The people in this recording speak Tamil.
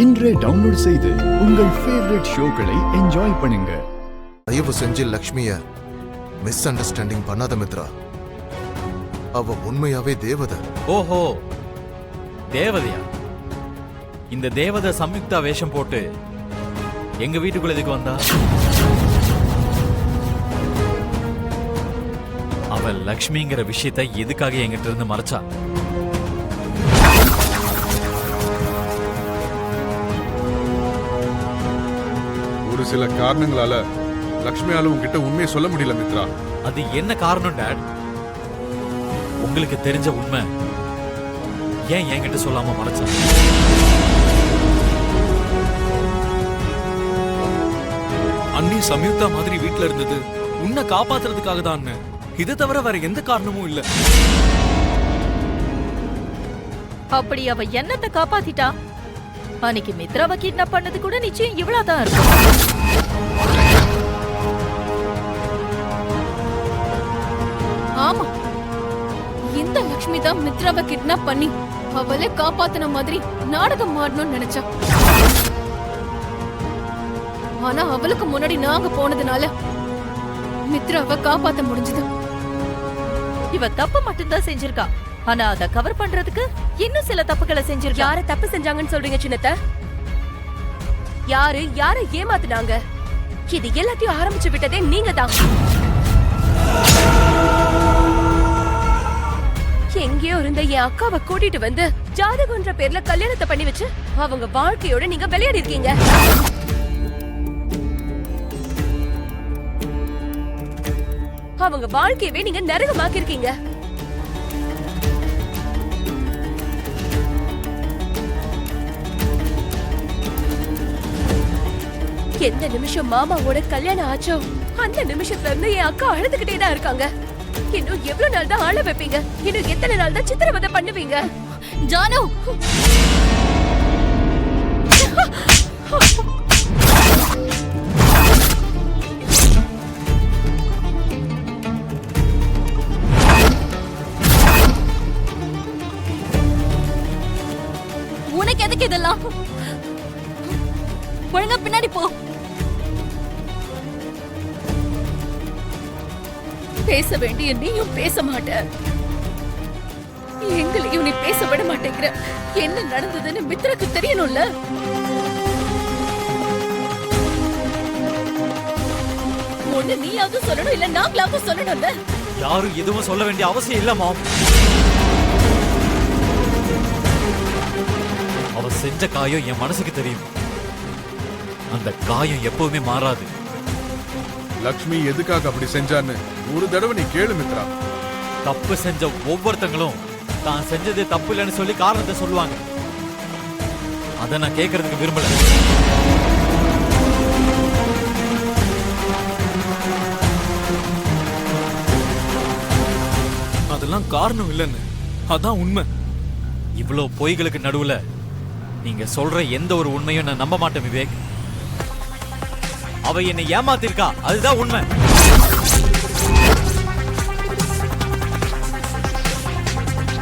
இன்றே டவுன்லோட் செய்து உங்கள் ஃபேவரட் ஷோக்களை என்ஜாய் பண்ணுங்க. தயவு செஞ்சு லக்ஷ்மிய மிஸ் அண்டர்ஸ்டாண்டிங் பண்ணாத மித்ரா. அவ உண்மையாவே தேவதை. ஓஹோ, தேவதையா? இந்த தேவதை சம்யுக்தா வேஷம் போட்டு எங்க வீட்டுக்குள்ள எதுக்கு வந்தா? அவ லக்ஷ்மிங்கிற விஷயத்தை எதுக்காக என்கிட்ட இருந்து மறைச்சா? ஒரு சில காரணங்களால லக்ஷ்மியால உங்ககிட்ட உண்மையை சொல்ல முடியல மித்ரா. அது என்ன காரணம் டாட்? உங்களுக்கு தெரிஞ்ச உண்மை ஏன் என்கிட்ட சொல்லாம மறைச்சா? அண்ணி சம்யுக்தா மாதிரி வீட்ல இருந்தது உன்னை காப்பாத்துறதுக்காக தான். இதை தவிர வேற எந்த காரணமும் இல்ல. அப்படி அவ என்னத்தை காப்பாத்திட்டா? அன்னைக்கு மித்ராவை கிட்னாப் பண்ணது கூட நிச்சயம் இவ்வளவுதான் இருக்கும். ஆமா, இந்த லக்ஷ்மி தான் மித்ராவை கிட்னாப் பண்ணி அவளை காப்பாத்தின மாதிரி நாடகம் ஆடணும்னு நினைச்சா. ஆனா அவளுக்கு முன்னாடி நாங்க போனதுனால மித்ராவை காப்பாத்த முடிஞ்சது. இவ தப்பு மட்டும்தான் செஞ்சிருக்கா, ஆனா அத கவர் பண்றதுக்கு இன்னும் சில தப்புகளை செஞ்சிருக்கா. யார தப்பு செஞ்சாங்கன்னு சொல்றீங்க சின்னத்த? யார ஏமாத்துனாங்க? இது எல்லாத்தையும் ஆரம்பிச்சு விட்டதே நீங்க தான். எங்கேயோ இருந்த என் அக்காவை கூட்டிட்டு வந்து ஜாதகம்ன்ற பேர்ல கல்யாணத்தை பண்ணி வச்சு அவங்க வாழ்க்கையோட நீங்க விளையாடி இருக்கீங்க. அவங்க வாழ்க்கையவே நீங்க நரகமாக்கி இருக்கீங்க. எந்த நிமிஷம் மாமாவோட கல்யாணம் ஆச்சோ அந்த நிமிஷத்துல இருந்து என் அக்கா அழுதுகிட்டே தான் இருக்காங்க. இன்னும் எவ்வளவு நாள் தான் ஆள வைப்பீங்க? இன்னும் எத்தனை நாள் தான் சித்திரவதை பண்ணுவீங்க? ஜானு, உனக்கு எதுக்கு இதெல்லாம்? ஒழுங்கா பின்னாடி போ. பேச வேண்டிய நீயும் பேச மாட்ட, எங்களையும் நீ பேச விட மாட்டேங்கிற. என்ன நடந்ததுன்னு மித்ராக்கு தெரியணும்ல. ஒண்ணு நீயாவது சொல்லணும், இல்ல நாங்களாவது சொல்லணும்ல. யாரும் எதுவும் சொல்ல வேண்டிய அவசியம் இல்ல மாம். அவ செஞ்ச காயம் என் மனசுக்கு தெரியும். அந்த காயம் எப்பவுமே மாறாது. லக்ஷ்மி எதுக்காக அப்படி செஞ்சான்னு ஒரு தடவை நீ கேளு மித்ரா. தப்பு செஞ்ச ஒவ்வொருத்தங்களும் தான் செஞ்சது தப்பு இல்லைன்னு சொல்லி காரணத்தை சொல்லுவாங்க. அதை நான் கேட்கறதுக்கு விரும்பல. அதெல்லாம் காரணம் இல்லைன்னு, அதான் உண்மை. இவ்வளவு பொய்களுக்கு நடுவுல நீங்க சொல்ற எந்த ஒரு உண்மையும் நான் நம்ப மாட்டேன் விவேக். அவ என்னை ஏமாத்திருக்கா, அதுதான் உண்மை.